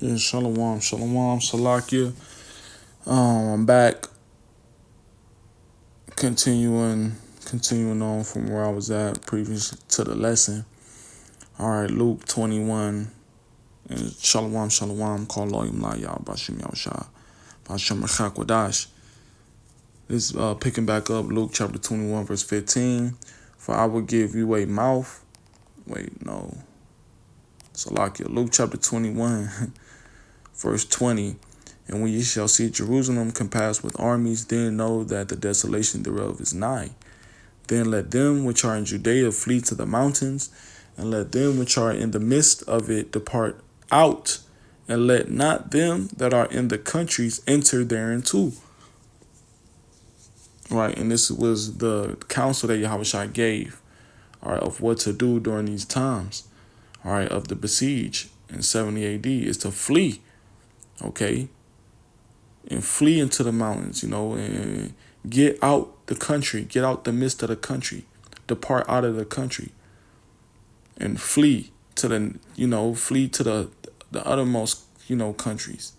Yeah, shalom, shalom, salakia. I'm back, continuing on from where I was at previous to the lesson. All right, Luke 21 and shalom, shalom. Call Loyim La Yah Bashim Yahushua Bashim Rachakwadash. This picking back up Luke chapter 21 verse 15. For I will give you a mouth. Wait, no. Salakia. Luke chapter 21 verse 20. And when ye shall see Jerusalem compassed with armies, then know that the desolation thereof is nigh. Then let them which are in Judea flee to the mountains, and let them which are in the midst of it depart out, and let not them that are in the countries enter thereinto. Right, and this was the counsel that Yahushua gave, all right, of what to do during these times, all right, of the besiege in 70 AD is to flee, okay, and flee into the mountains, and get out the country, get out the midst of the country, depart out of the country, and flee to the uttermost, countries,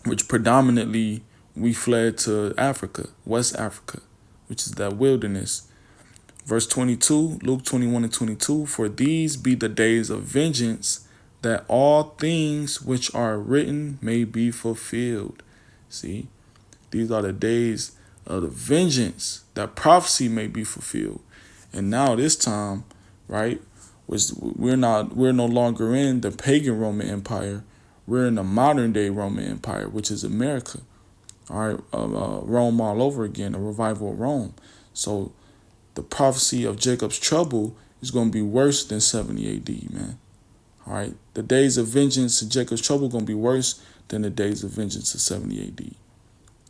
which predominantly we fled to Africa, West Africa, which is that wilderness. Verse 22, Luke 21 and 22, for these be the days of vengeance, that all things which are written may be fulfilled. See, these are the days of the vengeance, that prophecy may be fulfilled. And now this time, right, we're no longer in the pagan Roman Empire. We're in the modern day Roman Empire, which is America. All right, Rome all over again, a revival of Rome. So the prophecy of Jacob's trouble is going to be worse than 70 AD, man. All right, the days of vengeance of Jacob's trouble are going to be worse than the days of vengeance of 70 AD,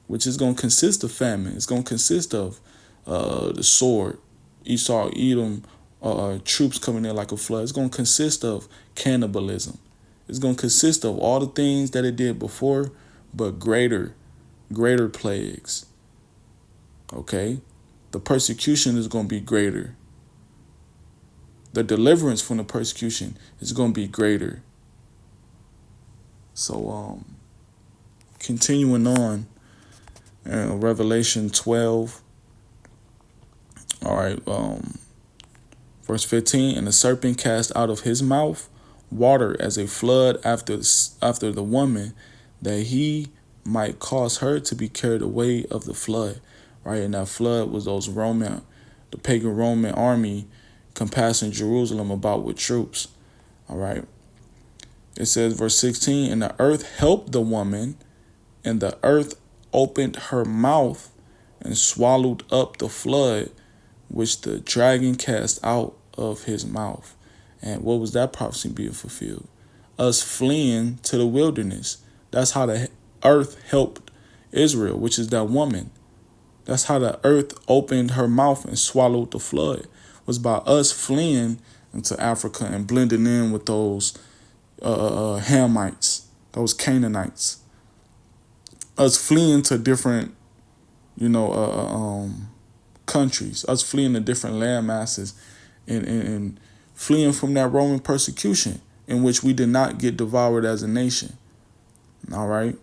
which is going to consist of famine. It's going to consist of the sword, Esau, Edom, troops coming in like a flood. It's going to consist of cannibalism. It's going to consist of all the things that it did before, but greater plagues. Okay? The persecution is going to be greater. The deliverance from the persecution is going to be greater. So, continuing on, Revelation 12. All right, verse 15. And the serpent cast out of his mouth water as a flood after the woman, that he might cause her to be carried away of the flood. Right, and that flood was the pagan Roman army compassing Jerusalem about with troops. All right. It says, verse 16, and the earth helped the woman, and the earth opened her mouth and swallowed up the flood, which the dragon cast out of his mouth. And what was that prophecy being fulfilled? Us fleeing to the wilderness. That's how the earth helped Israel, which is that woman. That's how the earth opened her mouth and swallowed the flood. Was by us fleeing into Africa and blending in with those Hamites, those Canaanites. Us fleeing to different, countries. Us fleeing to different land masses, and fleeing from that Roman persecution in which we did not get devoured as a nation. All right.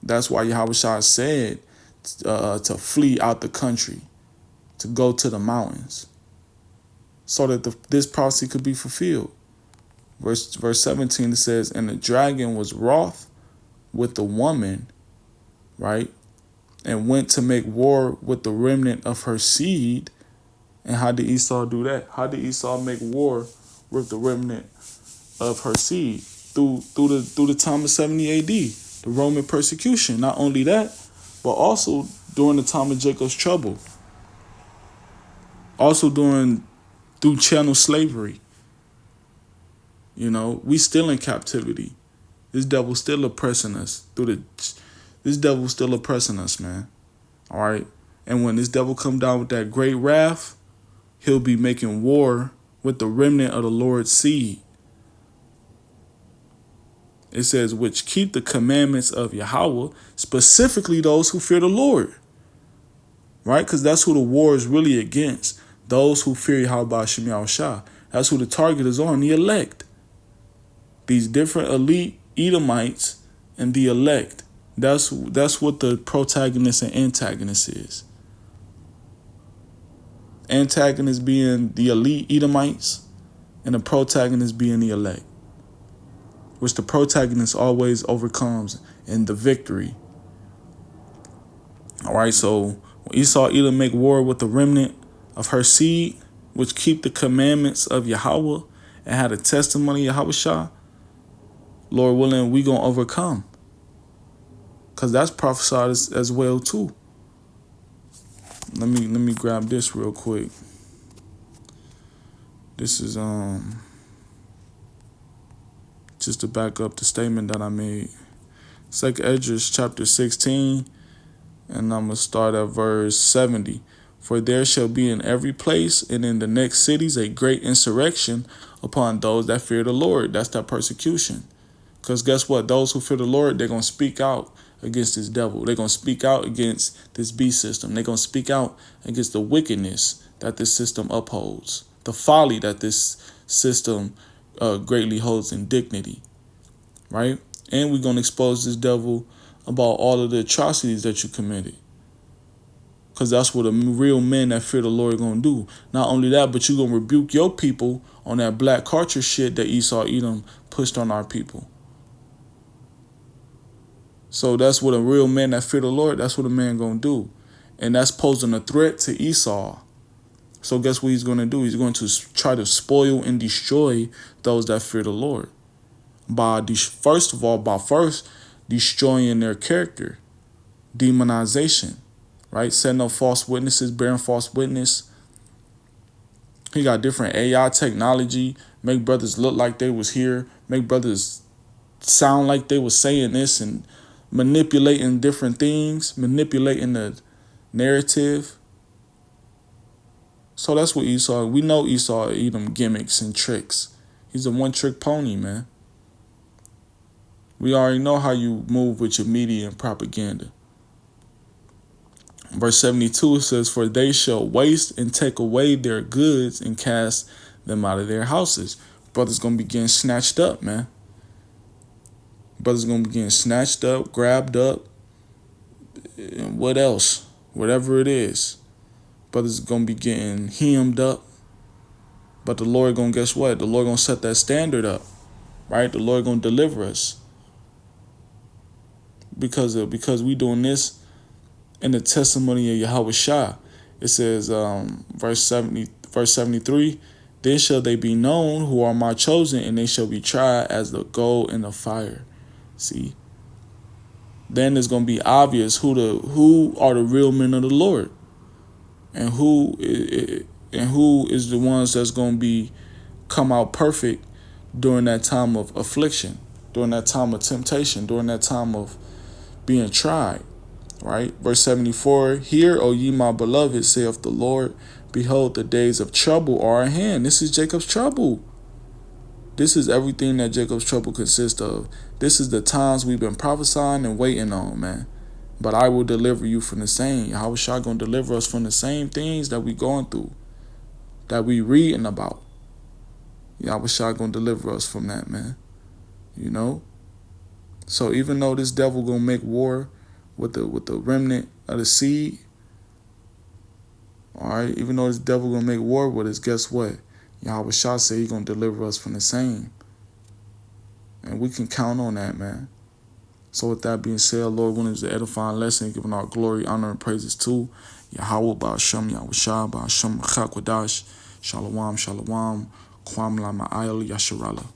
That's why Yahushua said to flee out the country, to go to the mountains, so that this prophecy could be fulfilled. Verse 17, it says, and the dragon was wroth with the woman, right, and went to make war with the remnant of her seed. And how did Esau do that? How did Esau make war with the remnant of her seed? Through the time of 70 AD, the Roman persecution. Not only that, but also during the time of Jacob's trouble. Also through chattel slavery. We still in captivity. This devil's still oppressing us this devil's still oppressing us, man. All right. And when this devil come down with that great wrath, he'll be making war with the remnant of the Lord's seed. It says, which keep the commandments of Yahweh, specifically those who fear the Lord. Right? Because that's who the war is really against. Those who fear Yahweh Shem Yahushua. That's who the target is on, the elect. These different elite Edomites and the elect. That's what the protagonist and antagonist is. Antagonist being the elite Edomites and the protagonist being the elect, which the protagonist always overcomes in the victory. All right, so when Esau Edom make war with the remnant of her seed, which keep the commandments of Yahweh and had a testimony of Yahweh, Lord willing, we gonna overcome. Because that's prophesied as well too. Let me grab this real quick. This is just to back up the statement that I made. 2nd Esdras chapter 16, and I'm gonna start at verse 70. For there shall be in every place and in the next cities a great insurrection upon those that fear the Lord. That's that persecution. Because guess what? Those who fear the Lord, they're gonna speak out against this devil. They're going to speak out against this beast system. They're going to speak out against the wickedness that this system upholds, the folly that this system greatly holds in dignity, right? And we're going to expose this devil about all of the atrocities that you committed, because that's what a real men that fear the Lord are going to do. Not only that, but you're going to rebuke your people on that black culture shit that Esau Edom pushed on our people. So that's what a real man that fear the Lord, that's what a man going to do. And that's posing a threat to Esau. So guess what he's going to do? He's going to try to spoil and destroy those that fear the Lord. By first destroying their character, demonization, right? Setting up false witnesses, bearing false witness. He got different AI technology, make brothers look like they was here, make brothers sound like they was saying this, and manipulating different things, manipulating the narrative. So that's what Esau, we know Esau Edom gimmicks and tricks. He's a one-trick pony, man. We already know how you move with your media and propaganda. Verse 72 says, for they shall waste and take away their goods and cast them out of their houses. Brothers gonna be getting snatched up, man. Brothers gonna be getting snatched up, grabbed up, and what else? Whatever it is. Brothers gonna be getting hemmed up. But the Lord gonna, guess what? The Lord gonna set that standard up, right? The Lord gonna deliver us. Because we doing this in the testimony of Yahweh Shah. It says, verse 73, then shall they be known who are my chosen, and they shall be tried as the gold in the fire. See? Then it's gonna be obvious who are the real men of the Lord, and who is the ones that's gonna be come out perfect during that time of affliction, during that time of temptation, during that time of being tried, right? Verse 74, hear, O ye my beloved, saith the Lord, behold, the days of trouble are at hand. This is Jacob's trouble. This is everything that Jacob's trouble consists of. This is the times we've been prophesying and waiting on, man. But I will deliver you from the same. Yahweh Shah gonna deliver us from the same things that we going through, that we reading about. Yahweh Shah gonna deliver us from that, man. You know? So even though this devil gonna make war with the remnant of the seed, all right, even though this devil gonna make war with us, guess what? Yahweh Shah said he's gonna deliver us from the same. And we can count on that, man. So with that being said, Lord, when it's an edifying lesson, giving our glory, honor, and praises to Yahweh, Ba'ashem, Yahweh Shah, Ba'ashem, Chakwadash, Shalom, Shalom, Kwam La Ma'ayel, Yasharala.